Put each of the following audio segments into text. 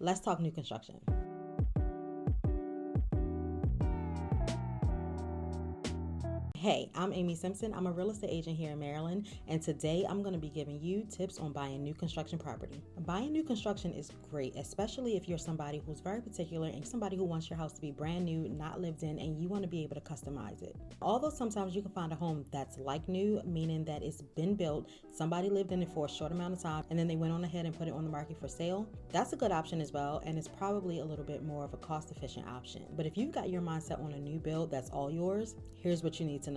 Let's talk new construction. Hey, I'm Amy Simpson. I'm a real estate agent here in Maryland, and today I'm going to be giving you tips on buying new construction property. Buying new construction is great, especially if you're somebody who's very particular and somebody who wants your house to be brand new, not lived in, and you want to be able to customize it. Although sometimes you can find a home that's like new, meaning that it's been built, somebody lived in it for a short amount of time, and then they went on ahead and put it on the market for sale. That's a good option as well, and it's probably a little bit more of a cost-efficient option. But if you've got your mindset on a new build that's all yours, here's what you need to know.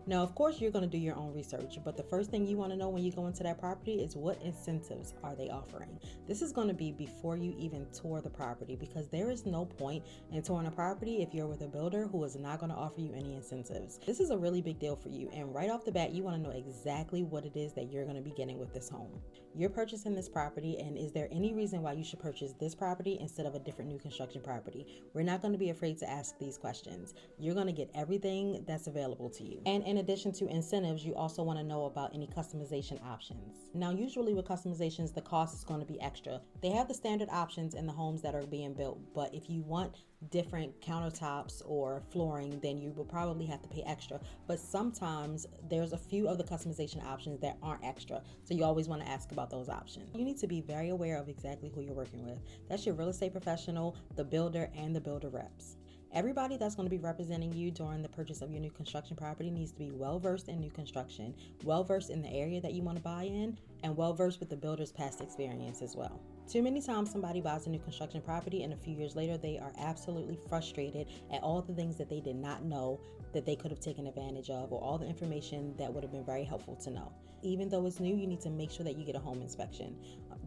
Now, of course, you're going to do your own research, but the first thing you want to know when you go into that property is what incentives are they offering. This is going to be before you even tour the property, because there is no point in touring a property if you're with a builder who is not going to offer you any incentives. This is a really big deal for you, and right off the bat, you want to know exactly what it is that you're going to be getting with this home. You're purchasing this property, and is there any reason why you should purchase this property instead of a different new construction property? We're not going to be afraid to ask these questions. You're going to get everything that's available to you. And in addition to incentives, you also want to know about any customization options. Now, usually with customizations, the cost is going to be extra. They have the standard options in the homes that are being built, but if you want different countertops or flooring, then you will probably have to pay extra. But sometimes there's a few of the customization options that aren't extra, so you always want to ask about those options. You need to be very aware of exactly who you're working with. That's your real estate professional, the builder, and the builder reps. Everybody that's going to be representing you during the purchase of your new construction property needs to be well-versed in new construction, well-versed in the area that you want to buy in, and well-versed with the builder's past experience as well. Too many times somebody buys a new construction property and a few years later they are absolutely frustrated at all the things that they did not know that they could have taken advantage of, or all the information that would have been very helpful to know. Even though it's new, you need to make sure that you get a home inspection.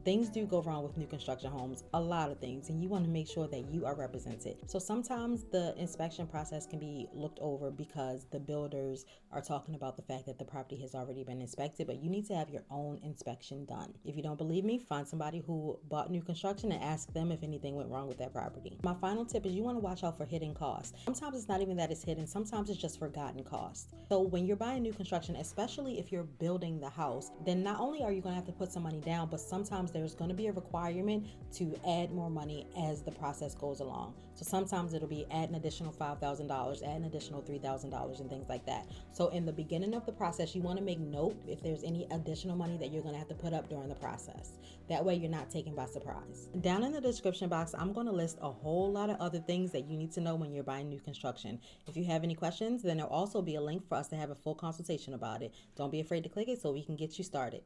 Things do go wrong with new construction homes, a lot of things, and you want to make sure that you are represented. So sometimes the inspection process can be looked over because the builders are talking about the fact that the property has already been inspected, but you need to have your own inspection done. If you don't believe me, find somebody who bought new construction and ask them if anything went wrong with that property. My final tip is you want to watch out for hidden costs. Sometimes it's not even that it's hidden, sometimes it's just forgotten costs. So when you're buying new construction, especially if you're building the house, then not only are you going to have to put some money down, but sometimes there's going to be a requirement to add more money as the process goes along. So sometimes it'll be add an additional $5,000, add an additional $3,000 and things like that. So in the beginning of the process, you want to make note if there's any additional money that you're going to have to put up during the process. That way you're not taken by surprise. Down in the description box, I'm going to list a whole lot of other things that you need to know when you're buying new construction. If you have any questions, then there'll also be a link for us to have a full consultation about it. Don't be afraid to click it so we can get you started.